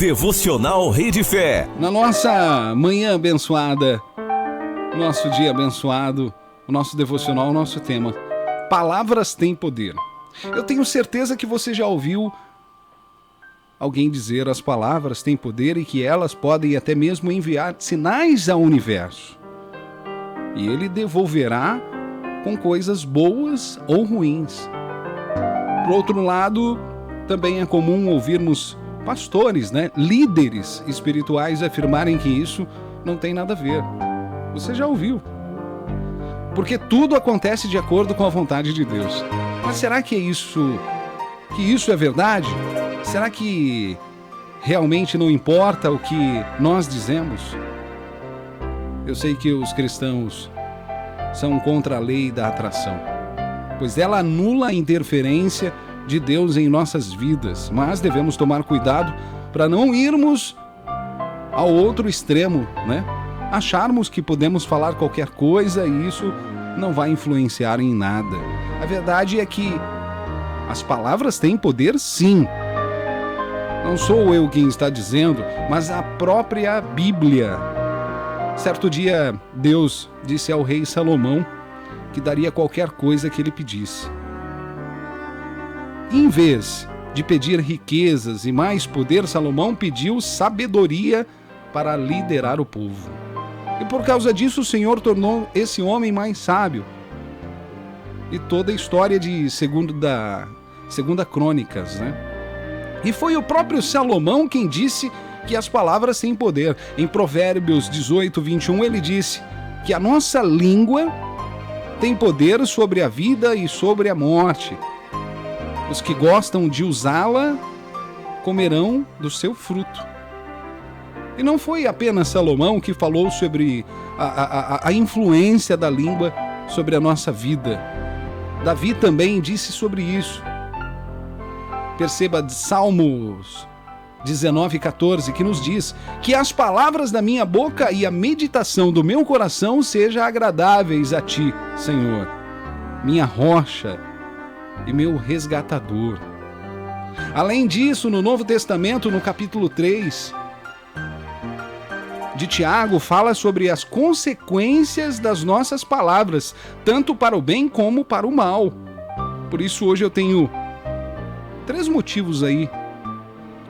Devocional Rede Fé. Na nossa manhã abençoada, nosso dia abençoado, o nosso devocional, o nosso tema, palavras têm poder. Eu tenho certeza que você já ouviu alguém dizer as palavras têm poder e que elas podem até mesmo enviar sinais ao universo. E ele devolverá com coisas boas ou ruins. Por outro lado, também é comum ouvirmos pastores, líderes espirituais afirmarem que isso não tem nada a ver. Você já ouviu? Porque tudo acontece de acordo com a vontade de Deus. Mas será que isso é verdade? Será que realmente não importa o que nós dizemos? Eu sei que os cristãos são contra a lei da atração, pois ela anula a interferência de Deus em nossas vidas, mas devemos tomar cuidado para não irmos ao outro extremo, Acharmos que podemos falar qualquer coisa e isso não vai influenciar em nada. A verdade é que as palavras têm poder, sim. Não sou eu quem está dizendo, mas a própria Bíblia. Certo dia, Deus disse ao rei Salomão que daria qualquer coisa que ele pedisse. Em vez de pedir riquezas e mais poder, Salomão pediu sabedoria para liderar o povo. E por causa disso, o Senhor tornou esse homem mais sábio. E toda a história de Segunda Crônicas, E foi o próprio Salomão quem disse que as palavras têm poder. Em Provérbios 18, 21, ele disse que a nossa língua tem poder sobre a vida e sobre a morte. Os que gostam de usá-la comerão do seu fruto. E não foi apenas Salomão que falou sobre a influência da língua sobre a nossa vida. Davi também disse sobre isso. Perceba Salmos 19:14, que nos diz que as palavras da minha boca e a meditação do meu coração sejam agradáveis a ti, Senhor, minha rocha e meu resgatador. Além disso, no Novo Testamento, no capítulo 3 de Tiago, fala sobre as consequências das nossas palavras, tanto para o bem como para o mal. Por isso, hoje eu tenho 3 motivos aí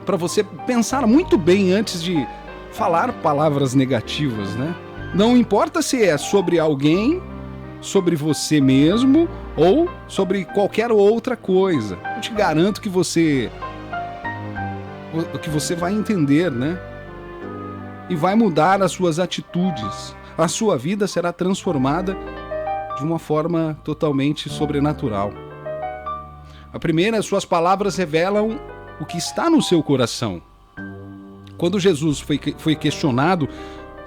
para você pensar muito bem antes de falar palavras negativas, Não importa se é sobre alguém, sobre você mesmo ou sobre qualquer outra coisa. Eu te garanto que você vai entender, E vai mudar as suas atitudes. A sua vida será transformada de uma forma totalmente sobrenatural. A primeira, suas palavras revelam o que está no seu coração. Quando Jesus foi questionado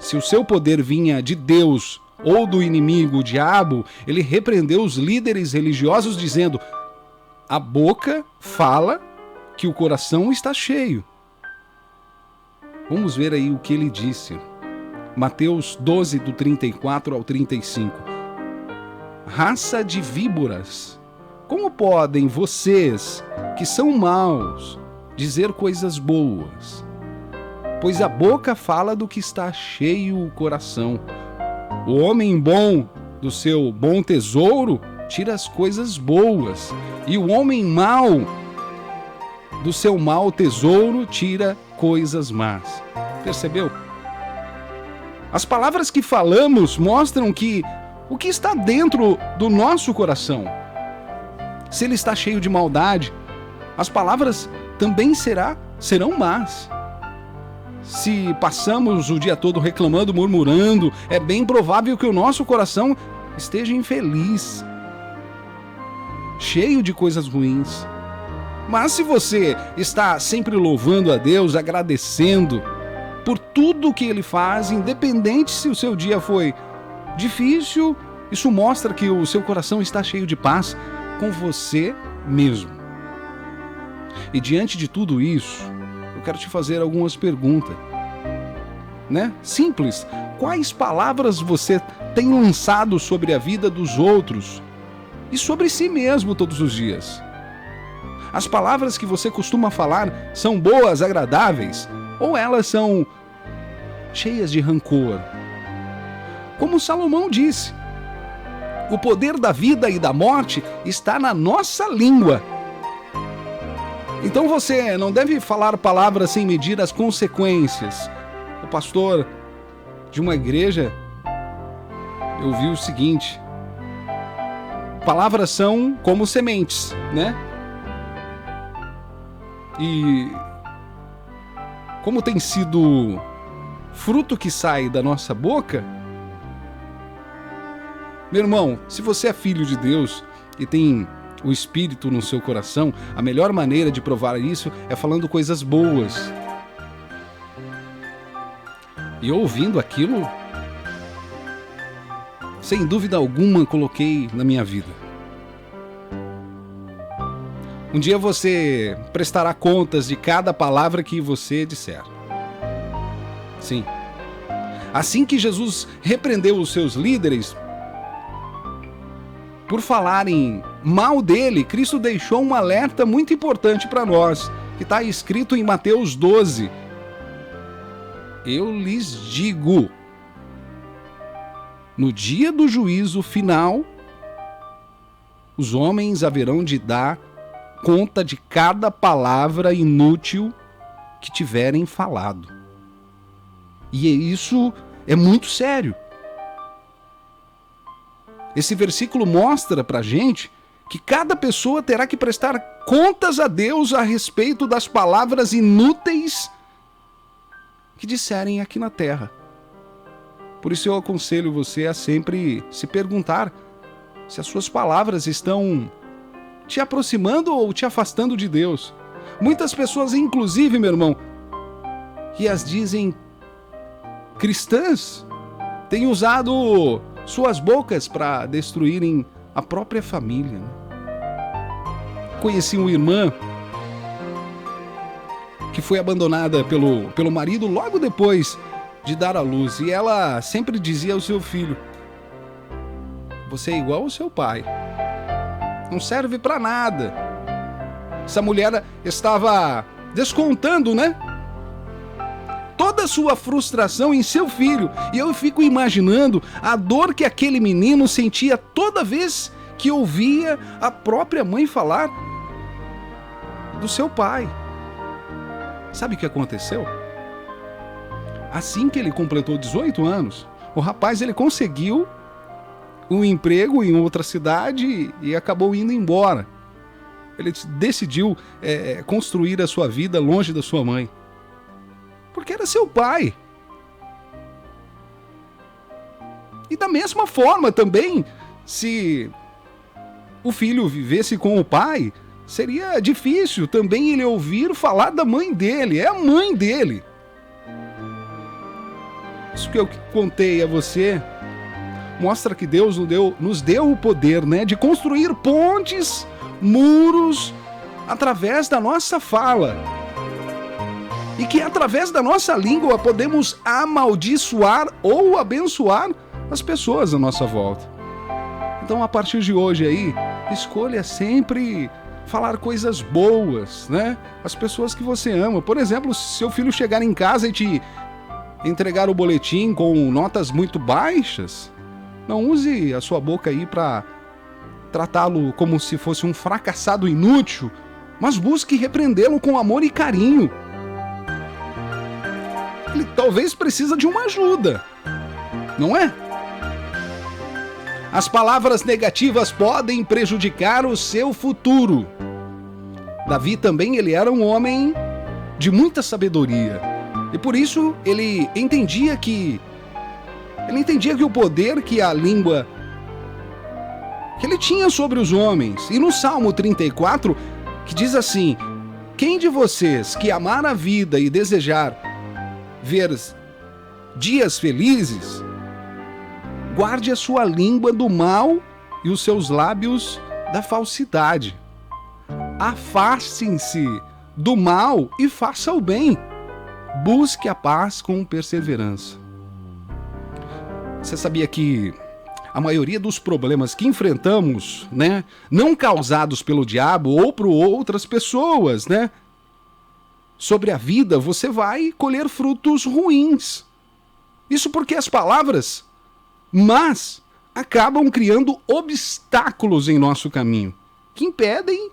se o seu poder vinha de Deus ou do inimigo, o diabo, ele repreendeu os líderes religiosos dizendo: a boca fala que o coração está cheio. Vamos ver aí o que ele disse. Mateus 12, do 34 ao 35. Raça de víboras, como podem vocês, que são maus, dizer coisas boas? Pois a boca fala do que está cheio o coração. O homem bom do seu bom tesouro tira as coisas boas, e o homem mau do seu mau tesouro tira coisas más. Percebeu? As palavras que falamos mostram o que está dentro do nosso coração. Se ele está cheio de maldade, as palavras também serão más. Se passamos o dia todo reclamando, murmurando, é bem provável que o nosso coração esteja infeliz, cheio de coisas ruins. Mas se você está sempre louvando a Deus, agradecendo por tudo que Ele faz, independente se o seu dia foi difícil, isso mostra que o seu coração está cheio de paz com você mesmo. E diante de tudo isso, eu quero te fazer algumas perguntas, Simples. Quais palavras você tem lançado sobre a vida dos outros e sobre si mesmo todos os dias? As palavras que você costuma falar são boas, agradáveis? ou elas são cheias de rancor. Como Salomão disse, o poder da vida e da morte está na nossa língua. Então você não deve falar palavras sem medir as consequências. O pastor de uma igreja, eu vi o seguinte: palavras são como sementes, né? E como tem sido fruto que sai da nossa boca, meu irmão, se você é filho de Deus e tem o Espírito no seu coração, a melhor maneira de provar isso é falando coisas boas. E ouvindo aquilo, sem dúvida alguma, coloquei na minha vida. Um dia você prestará contas de cada palavra que você disser. Sim. Assim que Jesus repreendeu os seus líderes por falarem mal dele, Cristo deixou um alerta muito importante para nós, que está escrito em Mateus 12. Eu lhes digo, no dia do juízo final, os homens haverão de dar conta de cada palavra inútil que tiverem falado. E isso é muito sério. Esse versículo mostra pra gente que cada pessoa terá que prestar contas a Deus a respeito das palavras inúteis que disserem aqui na terra. Por isso eu aconselho você a sempre se perguntar se as suas palavras estão te aproximando ou te afastando de Deus. Muitas pessoas, inclusive, meu irmão, que as dizem cristãs, têm usado suas bocas para destruírem a própria família. Conheci uma irmã que foi abandonada pelo marido logo depois de dar à luz, e ela sempre dizia ao seu filho: você é igual ao seu pai, não serve para nada. Essa mulher estava descontando, né, toda a sua frustração em seu filho, e eu fico imaginando a dor que aquele menino sentia toda vez que ouvia a própria mãe falar do seu pai. Sabe o que aconteceu? Assim que ele completou 18 anos, o rapaz ele conseguiu um emprego em outra cidade e acabou indo embora. Ele decidiu construir a sua vida longe da sua mãe, porque era seu pai. E da mesma forma também, se o filho vivesse com o pai, seria difícil também ele ouvir falar da mãe dele. É a mãe dele. Isso que eu contei a você mostra que Deus nos deu o poder, né, de construir pontes, muros, através da nossa fala. E que através da nossa língua podemos amaldiçoar ou abençoar as pessoas à nossa volta. Então, a partir de hoje aí, escolha sempre falar coisas boas, né? As pessoas que você ama. Por exemplo, se seu filho chegar em casa e te entregar o boletim com notas muito baixas, não use a sua boca aí para tratá-lo como se fosse um fracassado inútil, mas busque repreendê-lo com amor e carinho. Ele talvez precisa de uma ajuda, não é? As palavras negativas podem prejudicar o seu futuro. Davi também, ele era um homem de muita sabedoria. E por isso ele entendia que o poder que a língua que ele tinha sobre os homens. E no Salmo 34, que diz assim: quem de vocês que amar a vida e desejar ver dias felizes, guarde a sua língua do mal e os seus lábios da falsidade. Afastem-se do mal e faça o bem. Busque a paz com perseverança. Você sabia que a maioria dos problemas que enfrentamos, né, não causados pelo diabo ou por outras pessoas, né, sobre a vida, você vai colher frutos ruins. Isso porque as palavras mas acabam criando obstáculos em nosso caminho, que impedem,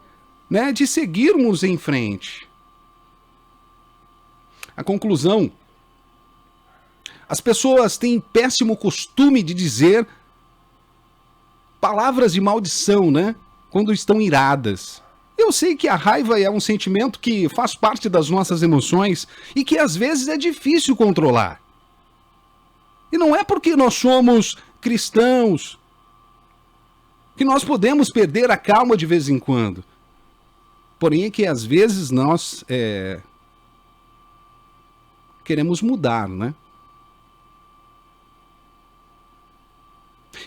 né, de seguirmos em frente. A conclusão: as pessoas têm péssimo costume de dizer palavras de maldição, né, quando estão iradas. Eu sei que a raiva é um sentimento que faz parte das nossas emoções e que às vezes é difícil controlar. E não é porque nós somos cristãos que nós podemos perder a calma de vez em quando. Porém é que às vezes nós queremos mudar, né?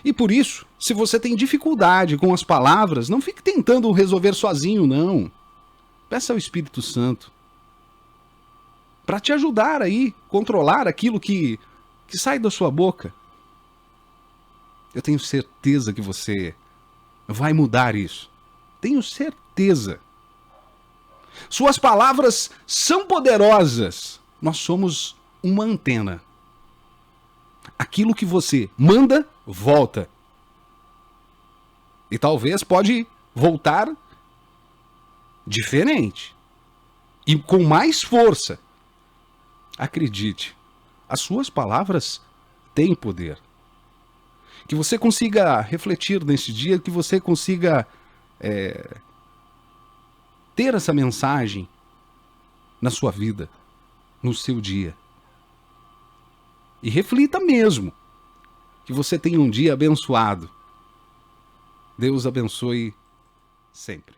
E por isso, se você tem dificuldade com as palavras, não fique tentando resolver sozinho, não. Peça ao Espírito Santo para te ajudar aí, controlar aquilo que sai da sua boca. Eu tenho certeza que você vai mudar isso. Tenho certeza. Suas palavras são poderosas. Nós somos uma antena. Aquilo que você manda, volta. E talvez pode voltar diferente. E com mais força. Acredite, as suas palavras têm poder. Que você consiga refletir nesse dia, que você consiga ter essa mensagem na sua vida, no seu dia. E reflita mesmo. Que você tenha um dia abençoado. Deus abençoe sempre.